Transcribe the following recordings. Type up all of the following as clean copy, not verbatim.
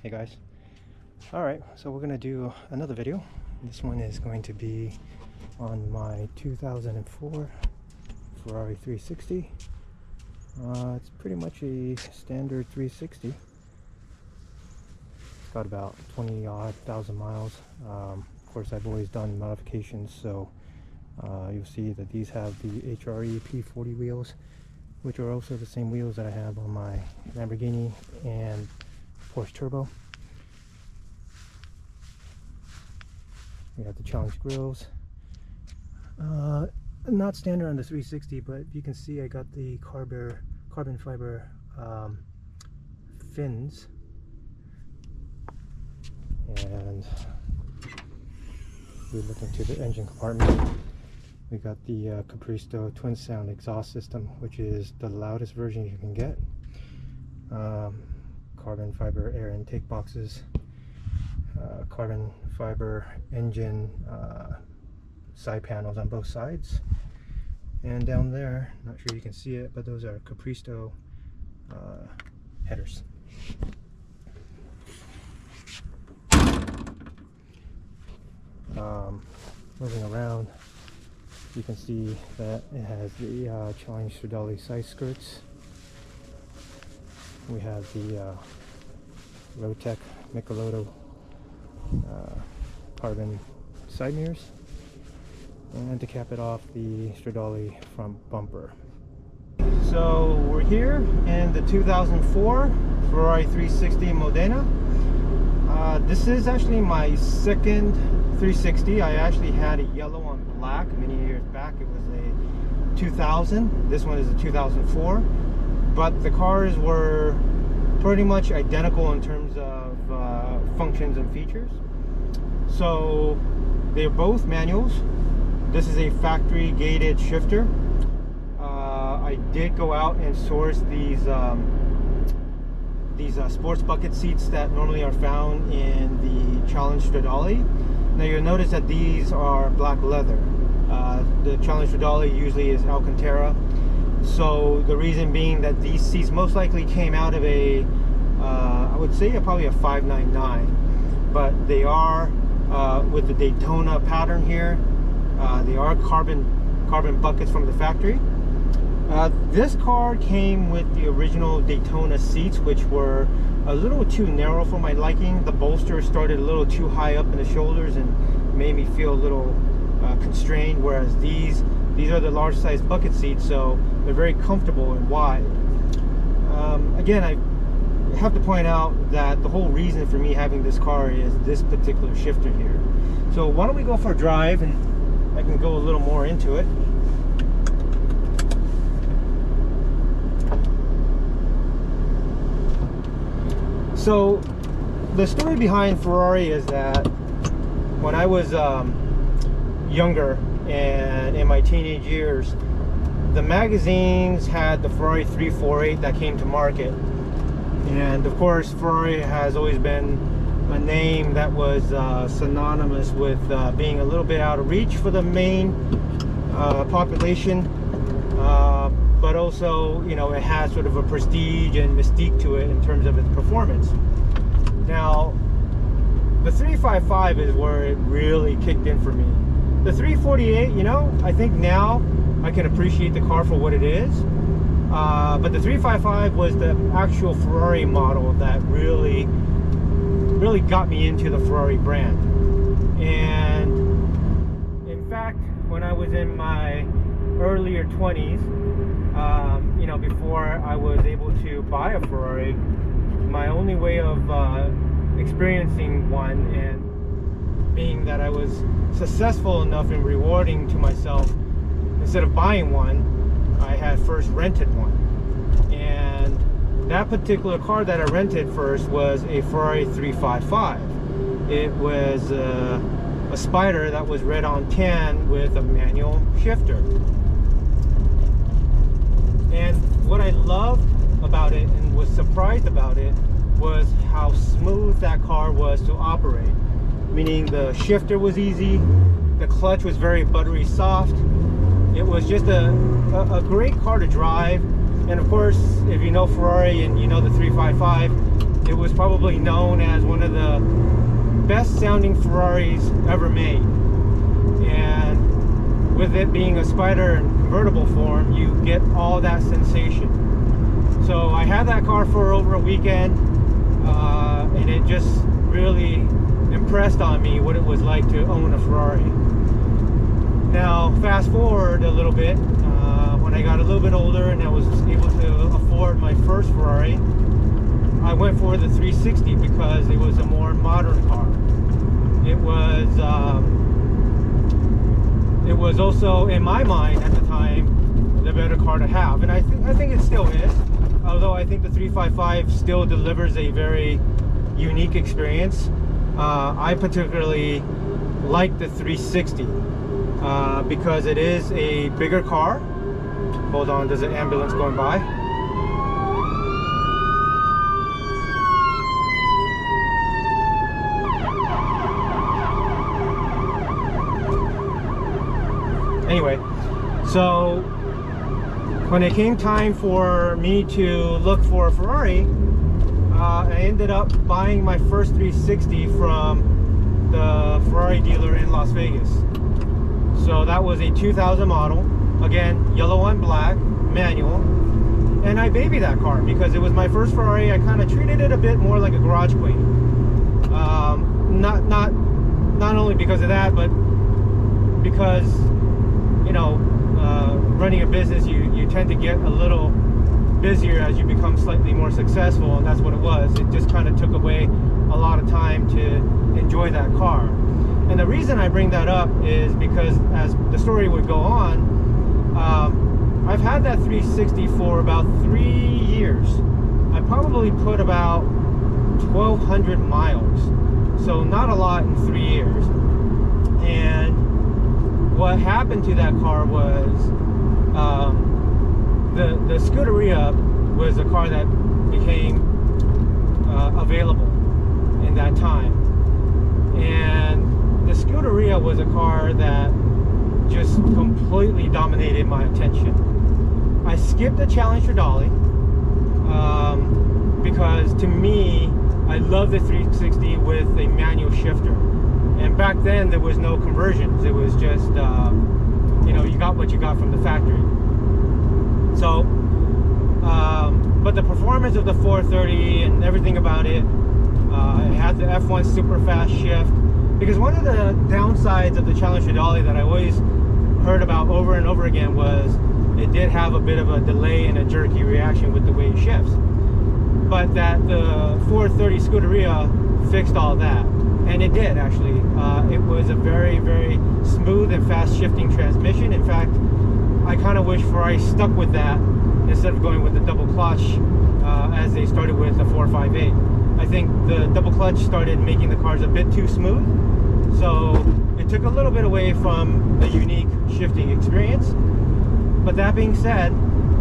Hey guys. Alright, so we're gonna do another video. This one is going to be on my 2004 Ferrari 360. It's pretty much a standard 360. It's got about 20-odd thousand miles. Of course, I've always done modifications, so you'll see that these have the HRE P40 wheels, which are also the same wheels that I have on my Lamborghini and Porsche Turbo. We have the challenge grills. Not standard on the 360, but you can see I got the carbon fiber fins. And we look into the engine compartment. We got the Capristo twin sound exhaust system, which is the loudest version you can get. Carbon fiber air intake boxes, carbon fiber engine side panels on both sides, and down there, not sure you can see it, but those are Capristo headers. Moving around, you can see that it has the Challenge Stradale side skirts. We have the Rotec Michelotto carbon side mirrors, and to cap it off, the Stradale front bumper. So we're here in the 2004 Ferrari 360 Modena. This is actually my second 360. I actually had a yellow on black many years back. It was a 2000. This one is a 2004. But the cars were pretty much identical in terms of functions and features. So they're both manuals. This is a factory gated shifter. I did go out and source these sports bucket seats that normally are found in the Challenge Stradale. Now you'll notice that these are black leather. The Challenge Stradale usually is Alcantara. So the reason being that these seats most likely came out of a, I would say probably a 599, but they are with the Daytona pattern here. They are carbon buckets from the factory. This car came with the original Daytona seats, which were a little too narrow for my liking. The bolster started a little too high up in the shoulders and made me feel a little constrained, whereas these are the large size bucket seats, so they're very comfortable and wide. Again, I have to point out that the whole reason for me having this car is this particular shifter here. So why don't we go for a drive and I can go a little more into it. So the story behind Ferrari is that when I was younger and in my teenage years, the magazines had the Ferrari 348 that came to market. And of course, Ferrari has always been a name that was synonymous with being a little bit out of reach for the main population, but also, you know, it has sort of a prestige and mystique to it in terms of its performance. Now, the 355 is where it really kicked in for me. The 348, you know, I think now I can appreciate the car for what it is. But the 355 was the actual Ferrari model that really got me into the Ferrari brand. And in fact, when I was in my earlier 20s, you know, before I was able to buy a Ferrari, my only way of experiencing one, and being that I was successful enough in rewarding to myself, instead of buying one, I had first rented one. And that particular car that I rented first was a Ferrari 355. It was a Spider that was red on tan with a manual shifter. And what I loved about it and was surprised about it was how smooth that car was to operate. Meaning the shifter was easy, the clutch was very buttery soft. It was just a great car to drive. And of course, if you know Ferrari and you know the 355, it was probably known as one of the best sounding Ferraris ever made. And with it being a Spider in convertible form, you get all that sensation. So I had that car for over a weekend, and it just really impressed on me what it was like to own a Ferrari. Now fast forward a little bit, when I got a little bit older and I was able to afford my first Ferrari, I went for the 360 because it was a more modern car. It was also, in my mind at the time, the better car to have, and I think it still is. Although I think the 355 still delivers a very unique experience. I particularly like the 360 because it is a bigger car. Hold on, there's an ambulance going by. Anyway, so when it came time for me to look for a Ferrari, I ended up buying my first 360 from the Ferrari dealer in Las Vegas. So that was a 2000 model, again, yellow and black, manual. And I babied that car because it was my first Ferrari. I kind of treated it a bit more like a garage queen. Not only because of that, but because, you know, running a business, you tend to get a little busier as you become slightly more successful, and that's what it was. It just kind of took away a lot of time to enjoy that car. And the reason I bring that up is because as the story would go on, I've had that 360 for about 3 years. I probably put about 1,200 miles, so not a lot in 3 years. And what happened to that car was the Scuderia was a car that became available in that time, and the Scuderia was a car that just completely dominated my attention. I skipped the Challenger Dolly because to me, I love the 360 with a manual shifter. And back then there was no conversions. It was just, you know, you got what you got from the factory. So, but the performance of the 430 and everything about it, it had the F1 super fast shift. Because one of the downsides of the Challenger Dolly that I always heard about over and over again was it did have a bit of a delay and a jerky reaction with the way it shifts. But that the 430 Scuderia fixed all that. And it did, actually. It was a very, very smooth and fast shifting transmission. In fact, I kind of wish Ferrari stuck with that instead of going with the double clutch as they started with the 458. I think the double clutch started making the cars a bit too smooth. So it took a little bit away from the unique shifting experience. But that being said,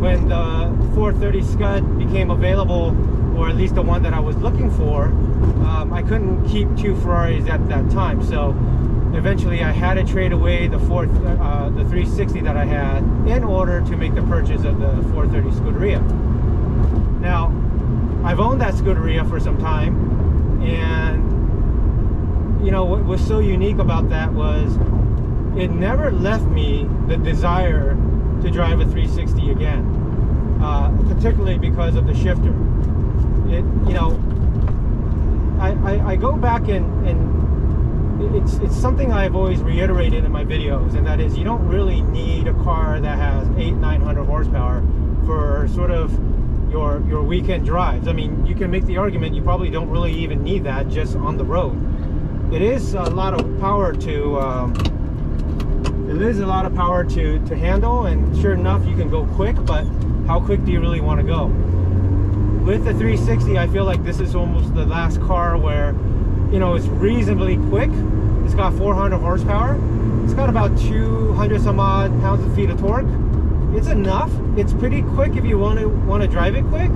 when the 430 Scud became available, or at least the one that I was looking for, I couldn't keep two Ferraris at that time. So eventually I had to trade away the 360 that I had in order to make the purchase of the 430 Scuderia. Now, I've owned that Scuderia for some time, and you know what was so unique about that was it never left me the desire to drive a 360 again, particularly because of the shifter. You know, I go back and it's something I've always reiterated in my videos, and that is you don't really need a car that has 800-900 horsepower for sort of your weekend drives. I mean, you can make the argument you probably don't really even need that just on the road. It is a lot of power to handle, and sure enough you can go quick, but how quick do you really want to go? With the 360, I feel like this is almost the last car where, you know, it's reasonably quick. It's got 400 horsepower. It's got about 200 some odd pounds-feet of torque. It's enough. It's pretty quick if you want to drive it quick.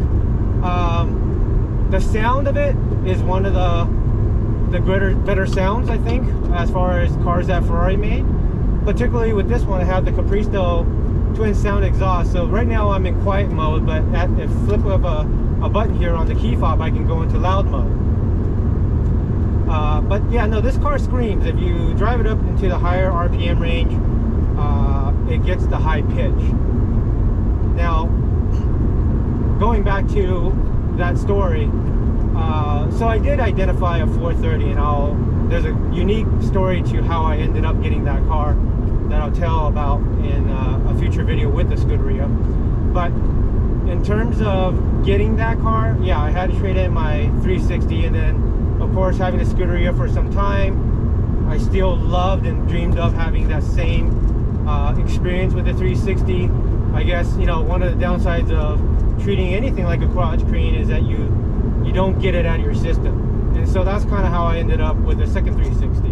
The sound of it is one of the better sounds, I think, as far as cars that Ferrari made. Particularly with this one, I have the Capristo twin sound exhaust. So right now I'm in quiet mode, but at the flip of a a button here on the key fob, I can go into loud mode. But yeah, no, this car screams. If you drive it up into the higher RPM range, it gets the high pitch. Now, going back to that story, so I did identify a 430, and there's a unique story to how I ended up getting that car that I'll tell about in a future video with the Scuderia. But in terms of getting that car, yeah, I had to trade in my 360, and then of course having a Scuderia for some time, I still loved and dreamed of having that same experience with the 360. I guess, you know, one of the downsides of treating anything like a quad screen is that you don't get it out of your system. And so that's kind of how I ended up with the second 360.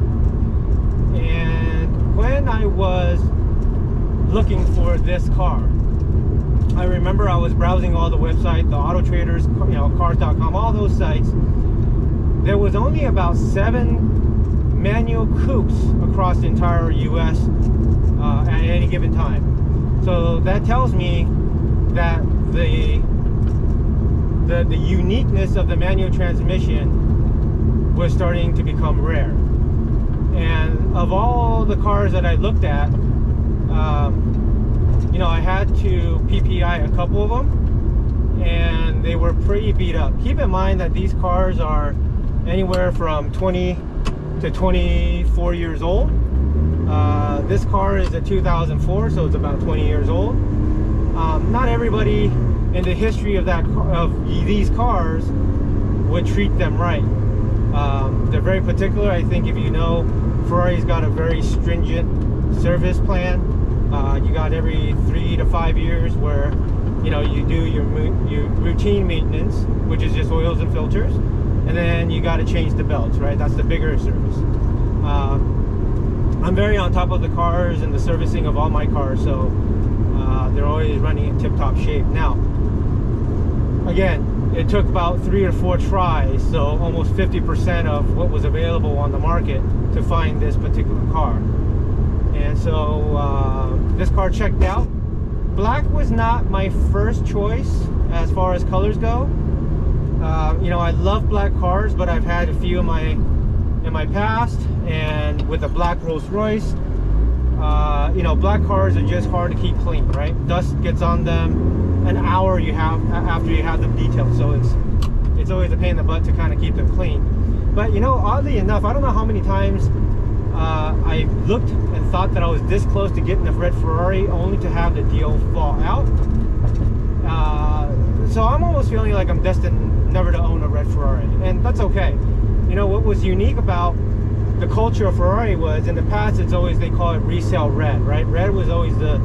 And when I was looking for this car, I remember I was browsing all the websites, the Auto Traders, you know, cars.com, all those sites. There was only about 7 manual coupes across the entire US at any given time. So that tells me that the uniqueness of the manual transmission was starting to become rare. And of all the cars that I looked at, you know, I had to PPI a couple of them, and they were pretty beat up. Keep in mind that these cars are anywhere from 20 to 24 years old. This car is a 2004, so it's about 20 years old. Not everybody in the history of these cars would treat them right. They're very particular. I think if you know, Ferrari's got a very stringent service plan. You got every 3 to 5 years where, you know, you do your routine maintenance, which is just oils and filters, and then you got to change the belts, right? That's the bigger service. I'm very on top of the cars and the servicing of all my cars, so they're always running in tip-top shape. Now, again, it took about 3 or 4 tries, so almost 50% of what was available on the market to find this particular car. And so this car checked out. Black was not my first choice as far as colors go. You know, I love black cars, but I've had a few in my past, and with a black Rolls Royce, you know, black cars are just hard to keep clean, right? Dust gets on them an hour after you have them detailed, so it's always a pain in the butt to kind of keep them clean. But you know, oddly enough, I don't know how many times I looked and thought that I was this close to getting a red Ferrari, only to have the deal fall out. So I'm almost feeling like I'm destined never to own a red Ferrari, and that's okay. You know, what was unique about the culture of Ferrari was, in the past, it's always, they call it resale red, right? Red was always the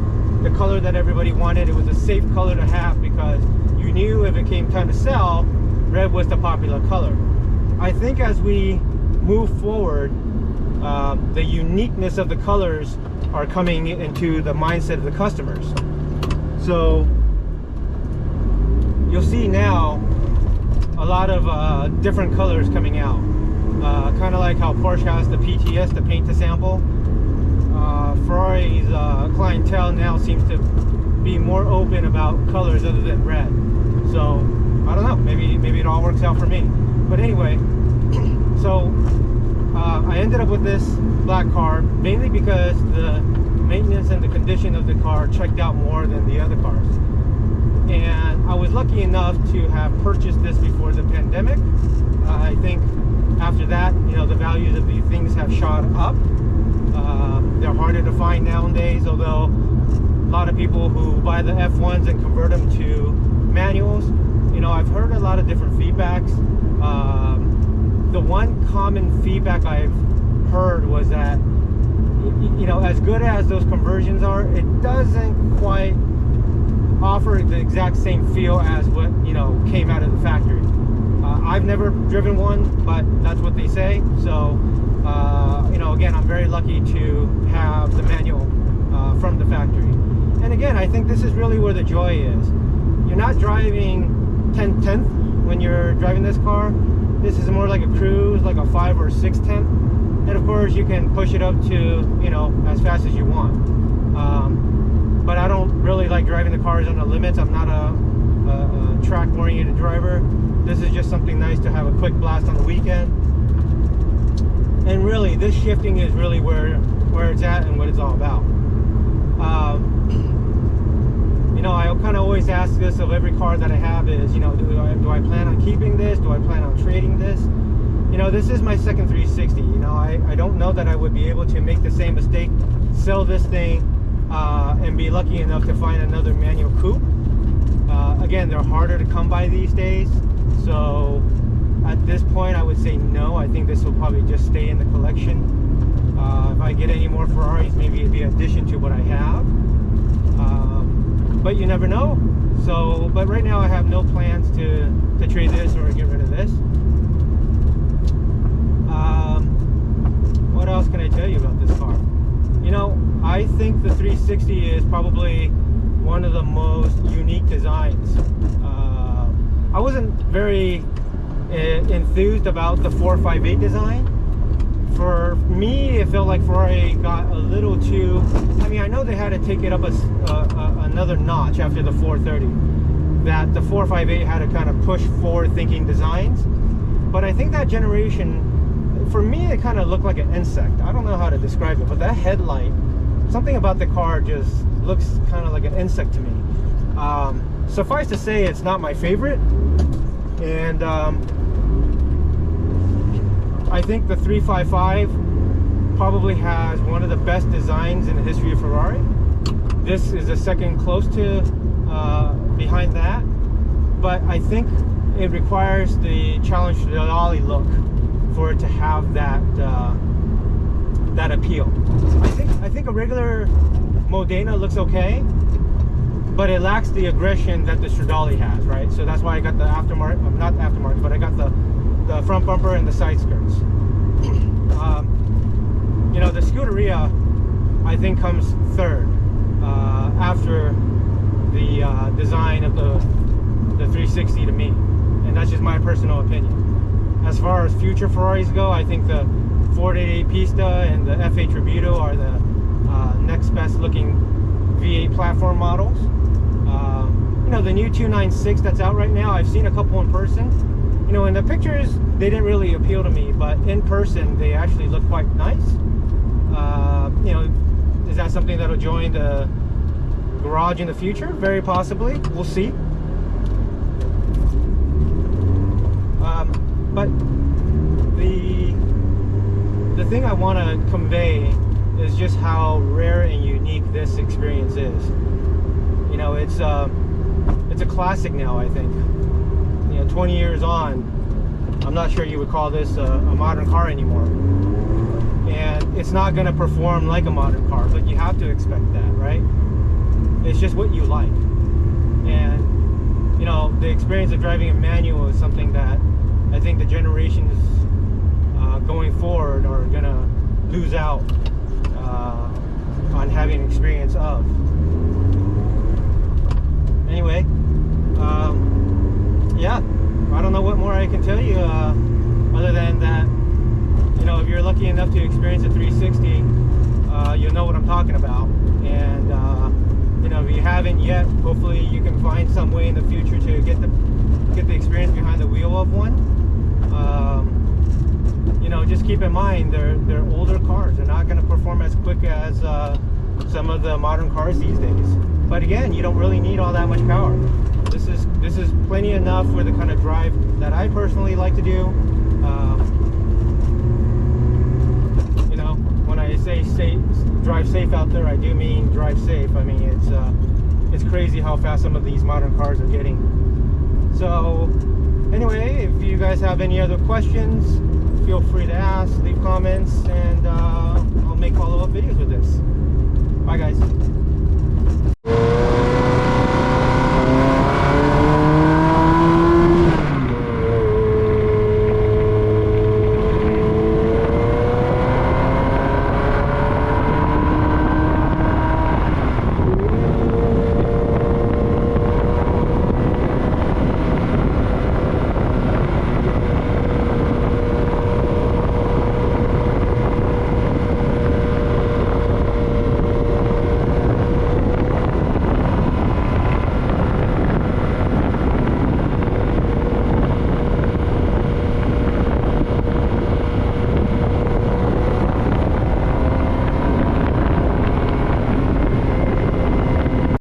color that everybody wanted. It was a safe color to have because you knew if it came time to sell, red was the popular color. I think as we move forward, the uniqueness of the colors are coming into the mindset of the customers. So you'll see now a lot of different colors coming out. Kind of like how Porsche has the PTS, the paint to sample. Ferrari's clientele now seems to be more open about colors other than red. So I don't know, maybe it all works out for me. But anyway, so I ended up with this black car mainly because the maintenance and the condition of the car checked out more than the other cars. And I was lucky enough to have purchased this before the pandemic. I think after that, you know, the values of these things have shot up. They're harder to find nowadays, although a lot of people who buy the F1s and convert them to manuals, you know, I've heard a lot of different feedbacks. The one common feedback I've heard was that, you know, as good as those conversions are, it doesn't quite offer the exact same feel as what, you know, came out of the factory. I've never driven one, but that's what they say. So, you know, again, I'm very lucky to have the manual from the factory. And again, I think this is really where the joy is. You're not driving 10/10 when you're driving this car. This is more like a cruise, like a 5 or 6/10. And of course, you can push it up to, you know, as fast as you want. But I don't really like driving the cars on the limits. I'm not a a track-oriented driver. This is just something nice to have a quick blast on the weekend. And really, this shifting is really where it's at and what it's all about. You know, I kind of always ask this of every car that I have is, you know, do I plan on keeping this? Do I plan on trading this? You know, this is my second 360. You know, I don't know that I would be able to make the same mistake, sell this thing, and be lucky enough to find another manual coupe. Again, they're harder to come by these days. So at this point, I would say no. I think this will probably just stay in the collection. If I get any more Ferraris, maybe it'd be an addition to what I have. But you never know. So, but right now I have no plans to trade this or get rid of this. What else can I tell you about this car? You know, I think the 360 is probably one of the most unique designs. I wasn't very enthused about the 458 design. For me, it felt like Ferrari got a little too, I mean, I know they had to take it up another notch after the 430, that the 458 had to kind of push forward-thinking designs. But I think that generation, for me, it kind of looked like an insect. I don't know how to describe it, but that headlight, something about the car just looks kind of like an insect to me. Suffice to say, it's not my favorite. And I think the 355 probably has one of the best designs in the history of Ferrari. This is a second close to behind that, but I think it requires the challenge to the dolly look for it to have that that appeal. I think a regular Modena looks okay, but it lacks the aggression that the Stradale has, right? So that's why I got the aftermarket, not aftermarket, but I got the front bumper and the side skirts. You know, the Scuderia, I think, comes third after the design of the 360 to me, and that's just my personal opinion. As far as future Ferraris go, I think the 488 Pista and the F8 Tributo are the next best looking V8 platform models. You know, the new 296 that's out right now, I've seen a couple in person. You know, in the pictures, they didn't really appeal to me, but in person, they actually look quite nice. You know, is that something that'll join the garage in the future? Very possibly. We'll see. But the thing I want to convey is just how rare and unique this experience is. You know, it's a classic now, I think. You know, 20 years on, I'm not sure you would call this a modern car anymore. And it's not going to perform like a modern car, but you have to expect that, right? It's just what you like. And, you know, the experience of driving a manual is something that I think the generations going forward are going to lose out on having experience of. Anyway, yeah, I don't know what more I can tell you other than that, you know, if you're lucky enough to experience a 360, you'll know what I'm talking about. And you know, if you haven't yet, hopefully you can find some way in the future to get the experience behind the wheel of one. You know, just keep in mind they're older cars. They're not going to perform as quick as some of the modern cars these days. But again, you don't really need all that much power. This is plenty enough for the kind of drive that I personally like to do. You know, when I say drive safe out there, I do mean drive safe. I mean, it's crazy how fast some of these modern cars are getting. So anyway, if you guys have any other questions, feel free to ask, leave comments, and I'll make follow-up videos with this. Bye guys.